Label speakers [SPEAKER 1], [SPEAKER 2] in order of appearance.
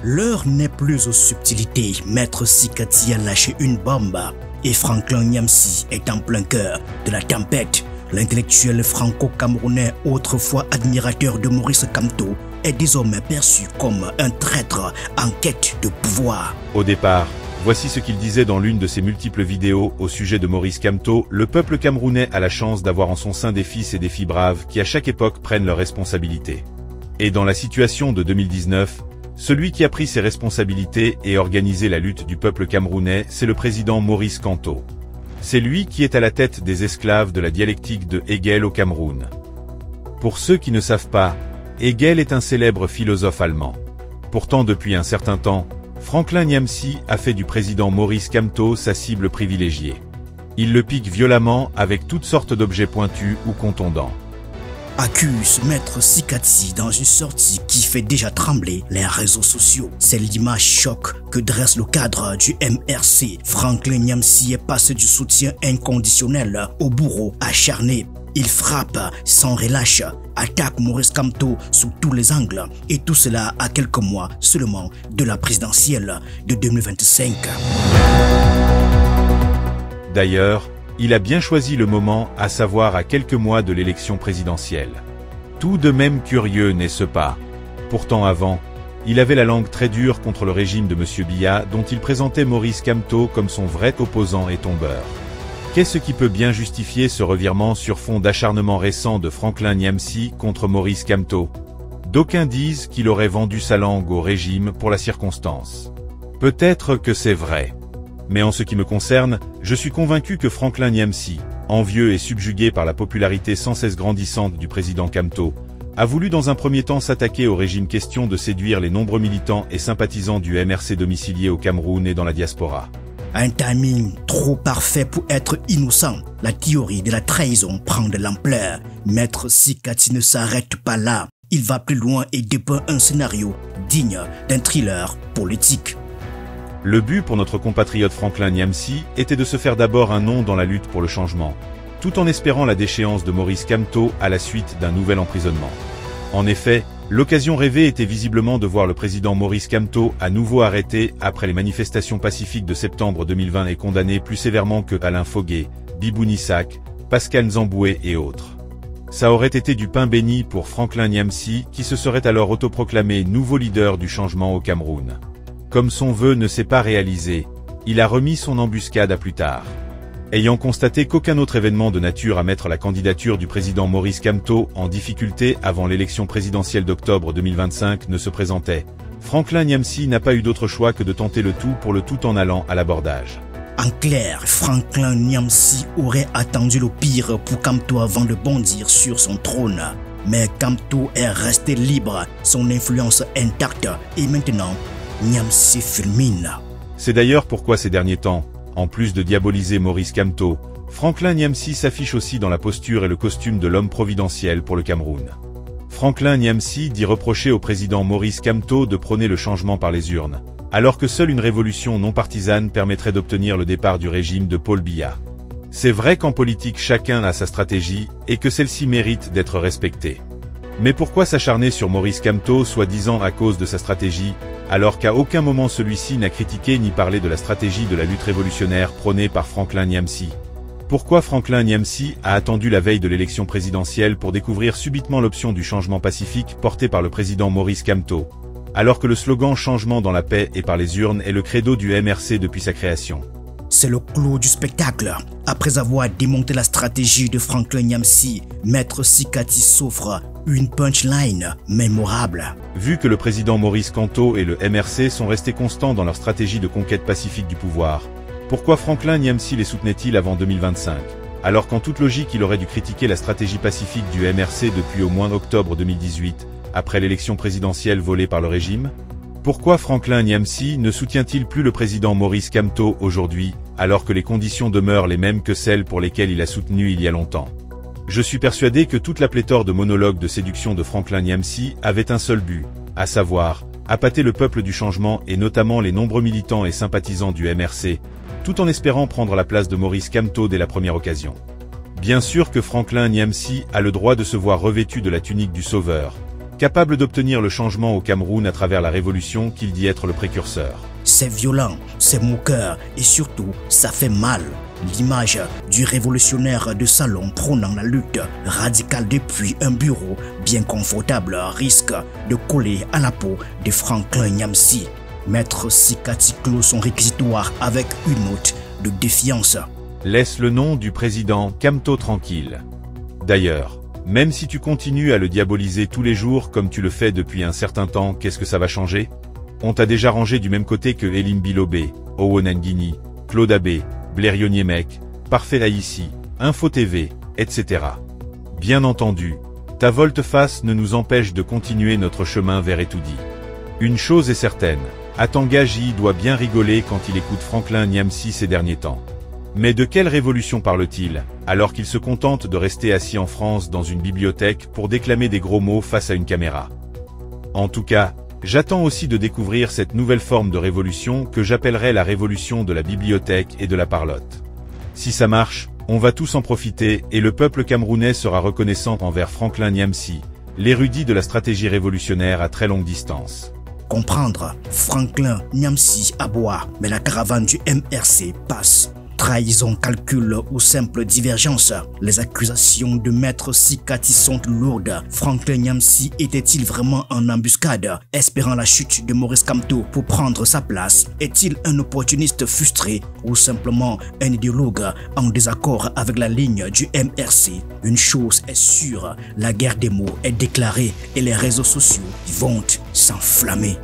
[SPEAKER 1] L'heure n'est plus aux subtilités. Maître Sikati a lâché une bombe et Franklin Nyamsi est en plein cœur de la tempête. L'intellectuel franco-camerounais, autrefois admirateur de Maurice Kamto, est désormais perçu comme un traître en quête de pouvoir.
[SPEAKER 2] Au départ, voici ce qu'il disait dans l'une de ses multiples vidéos au sujet de Maurice Kamto. Le peuple camerounais a la chance d'avoir en son sein des fils et des filles braves qui à chaque époque prennent leurs responsabilités. Et dans la situation de 2019, celui qui a pris ses responsabilités et organisé la lutte du peuple camerounais, c'est le président Maurice Kamto. C'est lui qui est à la tête des esclaves de la dialectique de Hegel au Cameroun. Pour ceux qui ne savent pas, Hegel est un célèbre philosophe allemand. Pourtant depuis un certain temps, Franklin Nyamsi a fait du président Maurice Kamto sa cible privilégiée. Il le pique violemment avec toutes sortes d'objets pointus ou contondants.
[SPEAKER 1] Accuse Maître Sikati dans une sortie qui fait déjà trembler les réseaux sociaux. C'est l'image choc que dresse le cadre du MRC. Franklin Nyamsi est passé du soutien inconditionnel au bourreau acharné. Il frappe sans relâche, attaque Maurice Kamto sous tous les angles et tout cela à quelques mois seulement de la présidentielle de 2025.
[SPEAKER 2] D'ailleurs, il a bien choisi le moment, à savoir à quelques mois de l'élection présidentielle. Tout de même curieux, n'est-ce pas? Pourtant avant, il avait la langue très dure contre le régime de M. Biya, dont il présentait Maurice Kamto comme son vrai opposant et tombeur. Qu'est-ce qui peut bien justifier ce revirement sur fond d'acharnement récent de Franklin Nyamsi contre Maurice Kamto? D'aucuns disent qu'il aurait vendu sa langue au régime pour la circonstance. Peut-être que c'est vrai. Mais en ce qui me concerne, je suis convaincu que Franklin Nyamsi, envieux et subjugué par la popularité sans cesse grandissante du président Kamto, a voulu dans un premier temps s'attaquer au régime, question de séduire les nombreux militants et sympathisants du MRC domiciliés au Cameroun et dans la diaspora.
[SPEAKER 1] Un timing trop parfait pour être innocent. La théorie de la trahison prend de l'ampleur. Maître Sikati ne s'arrête pas là. Il va plus loin et dépeint un scénario digne d'un thriller politique.
[SPEAKER 2] Le but pour notre compatriote Franklin Nyamsi était de se faire d'abord un nom dans la lutte pour le changement, tout en espérant la déchéance de Maurice Kamto à la suite d'un nouvel emprisonnement. En effet, l'occasion rêvée était visiblement de voir le président Maurice Kamto à nouveau arrêté après les manifestations pacifiques de septembre 2020 et condamné plus sévèrement que Alain Foguet, Bibou Nissak, Pascal Nzamboué et autres. Ça aurait été du pain béni pour Franklin Nyamsi qui se serait alors autoproclamé nouveau leader du changement au Cameroun. Comme son vœu ne s'est pas réalisé, il a remis son embuscade à plus tard. Ayant constaté qu'aucun autre événement de nature à mettre la candidature du président Maurice Kamto en difficulté avant l'élection présidentielle d'octobre 2025 ne se présentait, Franklin Nyamsi n'a pas eu d'autre choix que de tenter le tout pour le tout en allant à l'abordage.
[SPEAKER 1] En clair, Franklin Nyamsi aurait attendu le pire pour Kamto avant de bondir sur son trône. Mais Kamto est resté libre, son influence intacte et maintenant, Nyamsi fulmine.
[SPEAKER 2] C'est d'ailleurs pourquoi ces derniers temps, en plus de diaboliser Maurice Kamto, Franklin Nyamsi s'affiche aussi dans la posture et le costume de l'homme providentiel pour le Cameroun. Franklin Nyamsi dit reprocher au président Maurice Kamto de prôner le changement par les urnes, alors que seule une révolution non partisane permettrait d'obtenir le départ du régime de Paul Biya. C'est vrai qu'en politique chacun a sa stratégie et que celle-ci mérite d'être respectée. Mais pourquoi s'acharner sur Maurice Kamto soi-disant à cause de sa stratégie, alors qu'à aucun moment celui-ci n'a critiqué ni parlé de la stratégie de la lutte révolutionnaire prônée par Franklin Nyamsi? Pourquoi Franklin Nyamsi a attendu la veille de l'élection présidentielle pour découvrir subitement l'option du changement pacifique portée par le président Maurice Kamto, alors que le slogan « Changement dans la paix et par les urnes » est le credo du MRC depuis sa création?
[SPEAKER 1] C'est le clou du spectacle. Après avoir démonté la stratégie de Franklin Nyamsi, Maître Sikati s'offre une punchline mémorable.
[SPEAKER 2] Vu que le président Maurice Kamto et le MRC sont restés constants dans leur stratégie de conquête pacifique du pouvoir, pourquoi Franklin Nyamsi les soutenait-il avant 2025, alors qu'en toute logique il aurait dû critiquer la stratégie pacifique du MRC depuis au moins octobre 2018, après l'élection présidentielle volée par le régime? Pourquoi Franklin Nyamsi ne soutient-il plus le président Maurice Kamto aujourd'hui, alors que les conditions demeurent les mêmes que celles pour lesquelles il a soutenu il y a longtemps? Je suis persuadé que toute la pléthore de monologues de séduction de Franklin Nyamsi avait un seul but, à savoir, appâter le peuple du changement et notamment les nombreux militants et sympathisants du MRC, tout en espérant prendre la place de Maurice Kamto dès la première occasion. Bien sûr que Franklin Nyamsi a le droit de se voir revêtu de la tunique du sauveur, capable d'obtenir le changement au Cameroun à travers la révolution qu'il dit être le précurseur.
[SPEAKER 1] C'est violent, c'est moqueur et surtout, ça fait mal. L'image du révolutionnaire de salon prônant la lutte radicale depuis un bureau bien confortable risque de coller à la peau de Franklin Nyamsi. Maître Sikati clôt son réquisitoire avec une note de défiance.
[SPEAKER 2] Laisse le nom du président Kamto tranquille. D'ailleurs, même si tu continues à le diaboliser tous les jours comme tu le fais depuis un certain temps, qu'est-ce que ça va changer? On t'a déjà rangé du même côté que Elim Bilobé, Owen Nguini, Claude Abbé, Blériot Niemek, Parfait Laïci, Info TV, etc. Bien entendu, ta volte-face ne nous empêche de continuer notre chemin vers Etoudi. Une chose est certaine, Atanga J doit bien rigoler quand il écoute Franklin Nyamsi ces derniers temps. Mais de quelle révolution parle-t-il, alors qu'il se contente de rester assis en France dans une bibliothèque pour déclamer des gros mots face à une caméra? En tout cas, j'attends aussi de découvrir cette nouvelle forme de révolution que j'appellerai la révolution de la bibliothèque et de la parlotte. Si ça marche, on va tous en profiter et le peuple camerounais sera reconnaissant envers Franklin Nyamsi, l'érudit de la stratégie révolutionnaire à très longue distance.
[SPEAKER 1] Comprendre, Franklin Nyamsi aboie, mais la caravane du MRC passe. Trahison, calcul ou simple divergence. Les accusations de Maître Sikati sont lourdes. Franklin Nyamsi était-il vraiment en embuscade, espérant la chute de Maurice Kamto pour prendre sa place? Est-il un opportuniste frustré ou simplement un idéologue en désaccord avec la ligne du MRC? Une chose est sûre, la guerre des mots est déclarée et les réseaux sociaux vont s'enflammer.